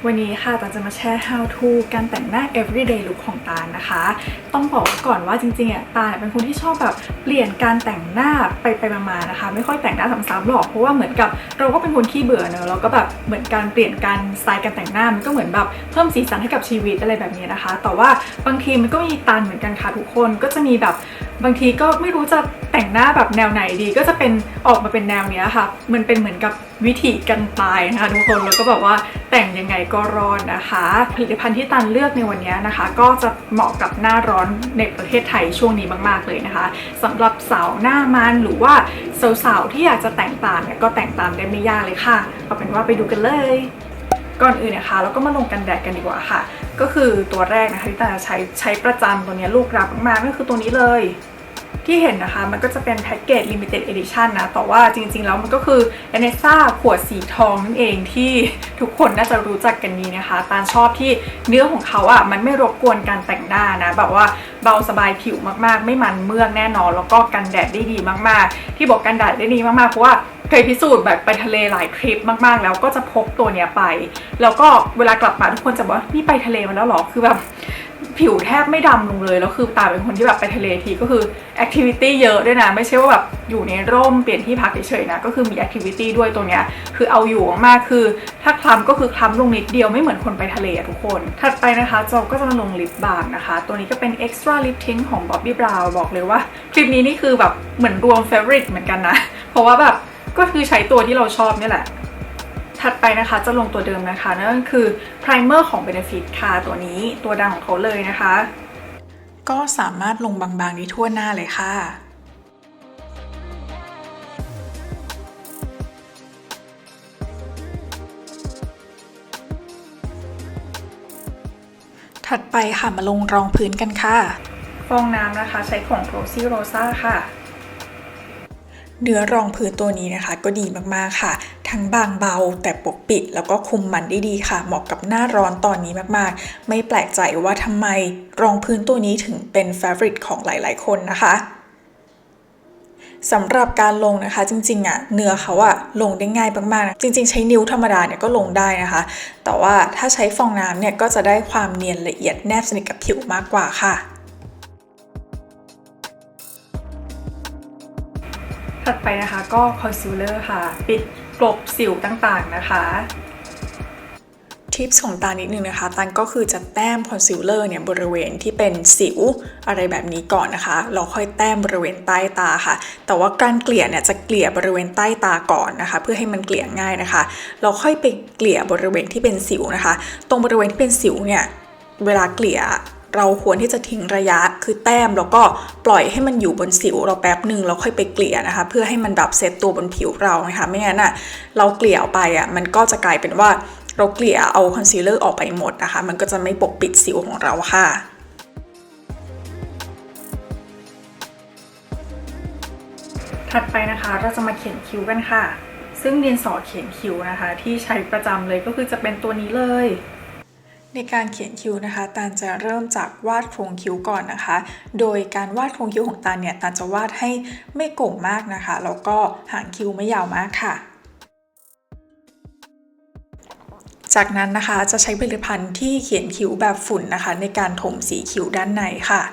วันนี้ค่ะตาจะมาแชร์ how to การแต่งหน้า everyday look ของตาลนะคะต้องบอกก่อนว่าจริงๆตาเป็นคนที่ชอบแบบเปลี่ยนการแต่งหน้าไปมาๆนะคะไม่ค่อยแต่งหน้าซ้ำๆหรอกเพราะว่าเหมือนกับเราก็เป็นคนขี้เบื่อเนอะแล้วก็แบบเหมือนการเปลี่ยนการสไตล์การแต่งหน้ามันก็เหมือนแบบเพิ่มสีสันให้กับชีวิตอะไรแบบนี้นะคะแต่ว่าบางทีมันก็มีตันเหมือนกันค่ะทุกคนก็จะมีแบบบางทีก็ไม่รู้จะแต่งหน้าแบบแนวไหนดีก็จะเป็นออกมาเป็นแนวเนี้ยค่ะมันเป็นเหมือนกับวิธีกันตายนะคะทุกคนแล้วก็แบบว่าแต่งยังไงก็รอดนะคะผลิตภัณฑ์ที่ตันเลือกในวันนี้นะคะก็จะเหมาะกับหน้าร้อนในประเทศไทยช่วงนี้มากๆเลยนะคะสำหรับสาวหน้ามันหรือว่าสาวๆที่อยากจะแต่งตามเนี่ยก็แต่งตามได้ไม่ยากเลยค่ะเอาเป็นว่าไปดูกันเลยก่อนอื่นนะคะเราก็มาลงกันแดดกันดีกว่าค่ะก็คือตัวแรกนะคะที่ตาใช้ประจำตัวนี้ลูกรักมากๆก็คือตัวนี้เลยที่เห็นนะคะมันก็จะเป็นแพ็กเกจ limited edition นะแต่ว่าจริงๆแล้วมันก็คือ Anessa ขวดสีทองนั่นเองที่ทุกคนน่าจะรู้จักกันนี้นะคะตาชอบที่เนื้อของเขามันไม่รบกวนการแต่งหน้านะแบบว่าเบาสบายผิวมากๆไม่มันเมือกแน่นอนแล้วก็กันแดดได้ดีมากๆที่บอกกันแดดได้ดีมากๆเพราะว่าเคยพิสูจน์แบบไปทะเลหลายทริปมากๆแล้วก็จะพกตัวเนี้ยไปแล้วก็เวลากลับมาทุกคนจะบอกว่านี่ไปทะเลมาแล้วหรอคือแบบผิวแทบไม่ดำลงเลยแล้วคือตาเป็นคนที่แบบไปทะเลทีก็คือแอคทิวิตี้เยอะด้วยนะไม่ใช่ว่าแบบอยู่ในร่มเปลี่ยนที่พักเฉยๆนะก็คือมีแอคทิวิตี้ด้วยตัวเนี้ยคือเอาอยู่มากคือถ้าคล้ำก็คือคล้ำลงนิดเดียวไม่เหมือนคนไปทะเลทุกคนถัดไปนะคะเราก็จะมาลงลิปบาล์มนะคะตัวนี้ก็เป็น extra lip tint ของ Bobbi Brown บอกเลยว่าคลิปนี้นี่คือแบบเหมือนรวม favorite เหมือนกันนะเพราะว่าแบบก็คือใช้ตัวที่เราชอบนี่แหละถัดไปนะคะจะลงตัวเดิมนะคะนั่นคือ primer ของ Benefit ค่ะตัวนี้ตัวดังของเขาเลยนะคะก็สามารถลงบางๆได้ทั่วหน้าเลยค่ะถัดไปค่ะมาลงรองพื้นกันค่ะฟองน้ำนะคะใช้ของ Rosy Rosa ค่ะเนื้อรองพื้นตัวนี้นะคะก็ดีมากๆค่ะทั้งบางเบาแต่ปกปิดแล้วก็คุมมันได้ดีค่ะเหมาะกับหน้าร้อนตอนนี้มากๆไม่แปลกใจว่าทำไมรองพื้นตัวนี้ถึงเป็น favorite ของหลายๆคนนะคะสำหรับการลงนะคะจริงๆเนื้อเขาลงได้ง่ายมากๆจริงๆใช้นิ้วธรรมดาเนี่ยก็ลงได้นะคะแต่ว่าถ้าใช้ฟองน้ำเนี่ยก็จะได้ความเนียนละเอียดแนบสนิทกับผิวมากกว่าค่ะถัดไปนะคะก็คอนซีลเลอร์ค่ะปิดกลบสิวต่างๆนะคะทิปส์ของตานิดนึงนะคะตันก็คือจะแต้มคอนซีลเลอร์เนี่ยบริเวณที่เป็นสิวอะไรแบบนี้ก่อนนะคะเราค่อยแต้มบริเวณใต้ตาค่ะแต่ว่าการเกลี่ยเนี่ยจะเกลี่ยบริเวณใต้ตาก่อนนะคะเพื่อให้มันเกลี่ยง่ายนะคะเราค่อยไปเกลี่ยบริเวณที่เป็นสิวนะคะตรงบริเวณที่เป็นสิวเนี่ยเวลาเกลี่ยเราควรที่จะทิ้งระยะคือแต้มแล้วก็ปล่อยให้มันอยู่บนสิวเราแป๊บหนึ่งแล้วค่อยไปเกลี่ยนะคะเพื่อให้มันแบบเซตตัวบนผิวเรานะคะไม่งั้นเราเกลี่ยออกไปมันก็จะกลายเป็นว่าเราเกลี่ยเอาคอนซีลเลอร์ออกไปหมดนะคะมันก็จะไม่ปกปิดสิวของเราค่ะถัดไปนะคะเราจะมาเขียนคิ้วกันค่ะซึ่งดินสอเขียนคิ้วนะคะที่ใช้ประจำเลยก็คือจะเป็นตัวนี้เลยในการเขียนคิ้วนะคะตาลจะเริ่มจากวาดโครงคิ้วก่อนนะคะโดยการวาดโครงคิ้วของตาลเนี่ยตาลจะวาดให้ไม่โก่งมากนะคะแล้วก็หางคิ้วไม่ยาวมากค่ะจากนั้นนะคะจะใช้ผลิตภัณฑ์ที่เขียนคิ้วแบบฝุ่นนะคะในการถมสีคิ้วด้านในค่ะ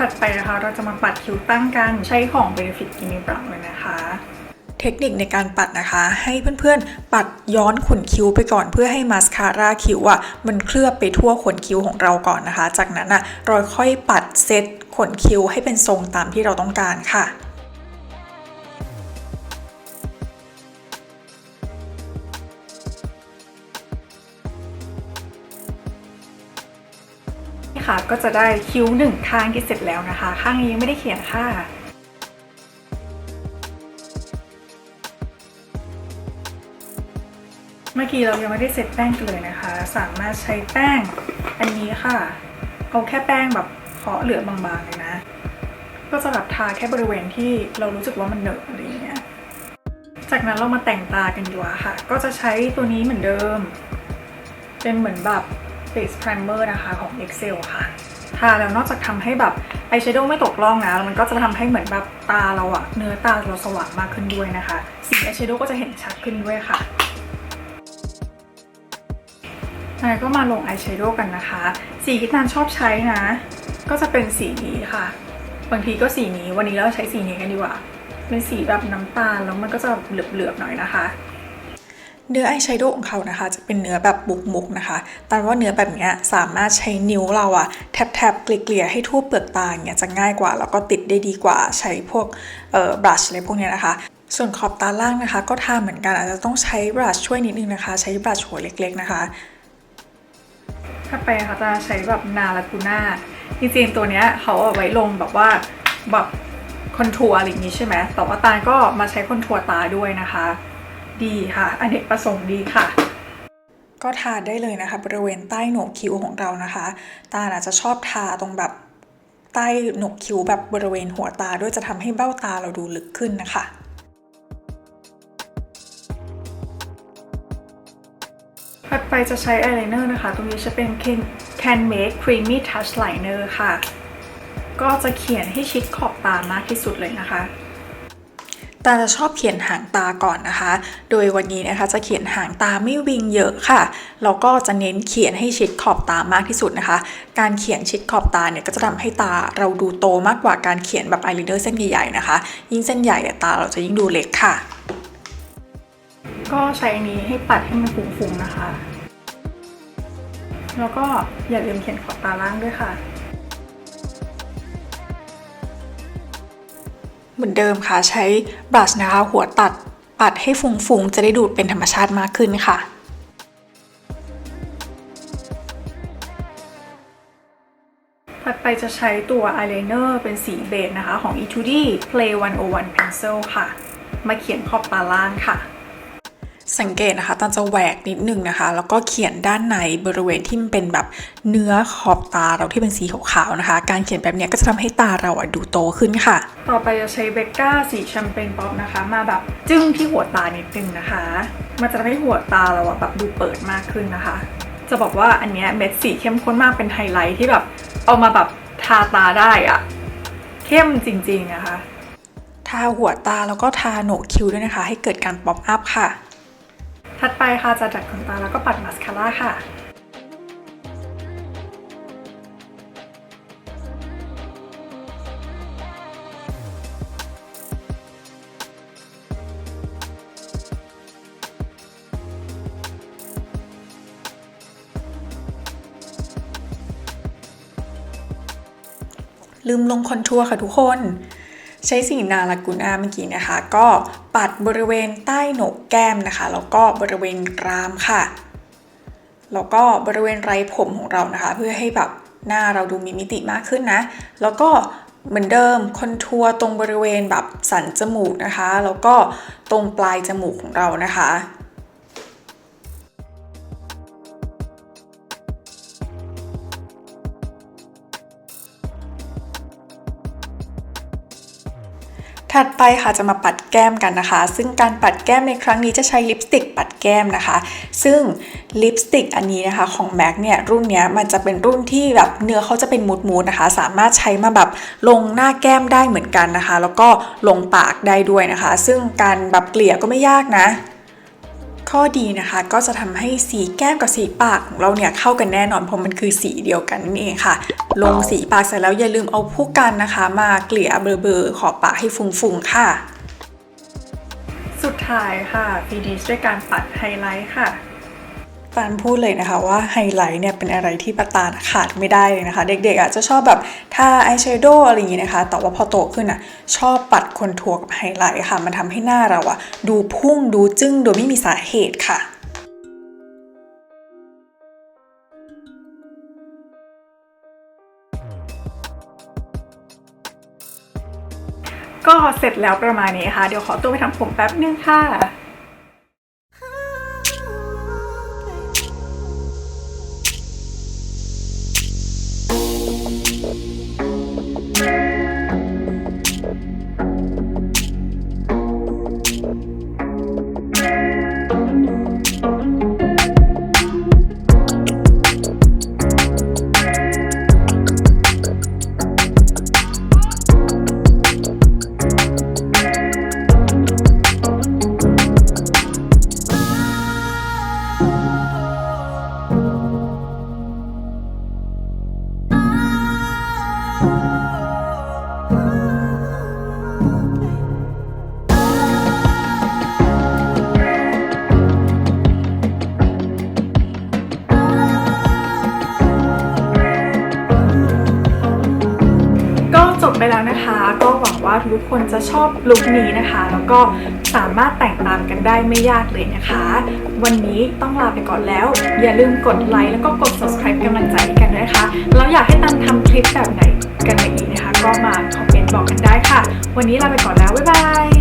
ถัดไปนะคะเราจะมาปัดคิ้วตั้งกันใช้ของ Benefit Gimme Brush เลยนะคะเทคนิคในการปัดนะคะให้เพื่อนๆปัดย้อนขนคิ้วไปก่อนเพื่อให้มาสคาร่าคิ้วมันเคลือบไปทั่วขนคิ้วของเราก่อนนะคะจากนั้นเราค่อยปัดเซตขนคิ้วให้เป็นทรงตามที่เราต้องการค่ะนี่ค่ะก็จะได้คิ้วหนึ่งข้างที่เสร็จแล้วนะคะข้างนี้ยังไม่ได้เขียนค่ะเมื่อกี้เรายังไม่ได้เสร็จแป้งกันเลยนะคะสามารถใช้แป้งอันนี้ค่ะเอาแค่แป้งแบบเคาะเหลือบางๆเลยนะก็จะแบบทาแค่บริเวณที่เรารู้สึกว่ามันเหนอะอะไรอย่างเงี้ยจากนั้นเรามาแต่งตากันดีกว่าค่ะก็จะใช้ตัวนี้เหมือนเดิมเป็นเหมือนแบบ face primer นะคะของ Excel ค่ะ ทาแล้วนอกจากทำให้แบบอายแชโดว์ไม่ตกร่องนะมันก็จะทำให้เหมือนแบบตาเราอะเนื้อตาเราสว่างมากขึ้นด้วยนะคะสีอายแชโดว์ก็จะเห็นชัดขึ้นด้วยค่ะก็มาลงอายแชโดว์กันนะคะสีที่ตาลชอบใช้นะก็จะเป็นสีนี้ค่ะบางทีก็สีนี้วันนี้เราใช้สีนี้กันดีกว่าเป็นสีแบบน้ำตาลแล้วมันก็จะเหลือบๆหน่อยนะคะเนื้ออายแชโดว์ของเขานะคะจะเป็นเนื้อแบบบุกๆนะคะแต่ว่าเนื้อแบบนี้สามารถใช้นิ้วเราอะแทบๆเกลี่ยๆให้ทั่วเปลือกตาอย่างเงี้ยจะง่ายกว่าแล้วก็ติดได้ดีกว่าใช้พวกบลัชอะไรพวกนี้นะคะส่วนขอบตาล่างนะคะก็ทาเหมือนกันอาจจะต้องใช้บลัชช่วยนิดนึงนะคะใช้บลัชหัวเล็กๆนะคะถ้าไปค่ะจะใช้แบบนาลากูน่าจริงๆตัวเนี้ยเขาเอาไว้ลงแบบว่าแบบคอนทัวร์อะไรอย่างนี้ใช่ไหมแต่ว่าตาก็มาใช้คอนทัวร์ตาด้วยนะคะดีค่ะอเนกประสงค์ดีค่ะก็ทาได้เลยนะคะบริเวณใต้โหนกคิ้วของเรานะคะตาอาจจะชอบทาตรงแบบใต้โหนกคิ้วแบบบริเวณหัวตาด้วยจะทำให้เบ้าตาเราดูลึกขึ้นนะคะถัดไปจะใช้อายไลเนอร์นะคะตรงนี้จะเป็น Can Make Creamy Touch Liner ค่ะก็จะเขียนให้ชิดขอบตามากที่สุดเลยนะคะตาจะชอบเขียนหางตาก่อนนะคะโดยวันนี้นะคะจะเขียนหางตาไม่วิงเยอะค่ะแล้วก็จะเน้นเขียนให้ชิดขอบตามากที่สุดนะคะการเขียนชิดขอบตาเนี่ยก็จะทำให้ตาเราดูโตมากกว่าการเขียนแบบอายไลเนอร์เส้นใหญ่ๆนะคะยิ่งเส้นใหญ่ตาเราจะยิ่งดูเล็กค่ะก็ใช้อันนี้ให้ปัดให้มันฟุ้งๆนะคะแล้วก็อย่าลืมเขียนขอบตาล่างด้วยค่ะเหมือนเดิมค่ะใช้บลัชนะคะหัวตัดปัดให้ฟุ้งๆจะได้ดูเป็นธรรมชาติมากขึ้นค่ะถัดไปจะใช้ตัวอายไลเนอร์เป็นสีเบจนะคะของ Etude Play 101 Pencil ค่ะมาเขียนขอบตาล่างค่ะสังเกตนะคะตาจะแหวกนิดนึงนะคะแล้วก็เขียนด้านในบริเวณที่มันเป็นแบบเนื้อขอบตาเราที่เป็นสีขาวๆนะคะการเขียนแบบนี้ก็จะทำให้ตาเราดูโตขึ้นค่ะต่อไปจะใช้เบกก้าสีแชมเปญป๊อปนะคะมาแบบจึ้งที่หัวตานิดนึงนะคะมันจะทำให้หัวตาเราแบบดูเปิดมากขึ้นนะคะจะบอกว่าอันนี้เม็ดสีเข้มข้นมากเป็นไฮไลท์ที่แบบเอามาแบบทาตาได้อะเข้มจริงๆนะคะทาหัวตาแล้วก็ทาโหนกคิ้วด้วยนะคะให้เกิดการป๊อปอัพค่ะถัดไปค่ะจะดัดขนตาแล้วก็ปัดมาสคาร่าค่ะลืมลงคอนทัวร์ค่ะทุกคนใช้สีนาลากูน่าเมื่อกี้นะคะก็ปัดบริเวณใต้โหนกแก้มนะคะแล้วก็บริเวณกรามค่ะแล้วก็บริเวณไรผมของเรานะคะเพื่อให้แบบหน้าเราดูมีมิติมากขึ้นนะแล้วก็เหมือนเดิมคอนทัวร์ตรงบริเวณแบบสันจมูกนะคะแล้วก็ตรงปลายจมูกของเรานะคะถัดไปค่ะจะมาปัดแก้มกันนะคะซึ่งการปัดแก้มในครั้งนี้จะใช้ลิปสติกปัดแก้มนะคะซึ่งลิปสติกอันนี้นะคะของ MAC เนี่ยรุ่นนี้มันจะเป็นรุ่นที่แบบเนื้อเขาจะเป็นมูดนะคะสามารถใช้มาแบบลงหน้าแก้มได้เหมือนกันนะคะแล้วก็ลงปากได้ด้วยนะคะซึ่งการแบบเกลี่ยก็ไม่ยากนะข้อดีนะคะก็จะทำให้สีแก้มกับสีปากของเราเนี่ยเข้ากันแน่นอนเพราะมันคือสีเดียวกันนั่นเองค่ะลงสีปากเสร็จแล้วอย่าลืมเอาผู้กันนะคะมาเกลี่ยเบลอๆขอบปากให้ฟุ้งๆค่ะสุดท้ายค่ะฟินิชด้วยการปัดไฮไลท์ค่ะตาลพูดเลยนะคะว่าไฮไลท์เนี่ยเป็นอะไรที่ตาลขาดไม่ได้เลยนะคะเด็กๆจะชอบแบบทาอายแชโดว์อะไรอย่างนี้นะคะแต่ว่าพอโตขึ้นชอบปัดคอนทัวร์กับไฮไลท์ค่ะมันทำให้หน้าเราดูพุ่งดูจึ้งโดยไม่มีสาเหตุค่ะก็เสร็จแล้วประมาณนี้ค่ะเดี๋ยวขอตัวไปทำผมแป๊บนึงค่ะ ไปแล้วนะคะ ก็หวังว่าทุกคนจะชอบลุคนี้นะคะ แล้วก็สามารถแต่งตามกันได้ไม่ยากเลยนะคะ วันนี้ต้องลาไปก่อนแล้วอย่าลืมกดไลค์แล้วก็กด subscribe กำลังใจให้กันด้วยนะคะแล้วอยากให้ตันทำคลิปแบบไหนกันอีกนะคะก็มาคอมเมนต์บอกกันได้ค่ะวันนี้ลาไปก่อนแล้วบ๊ายบาย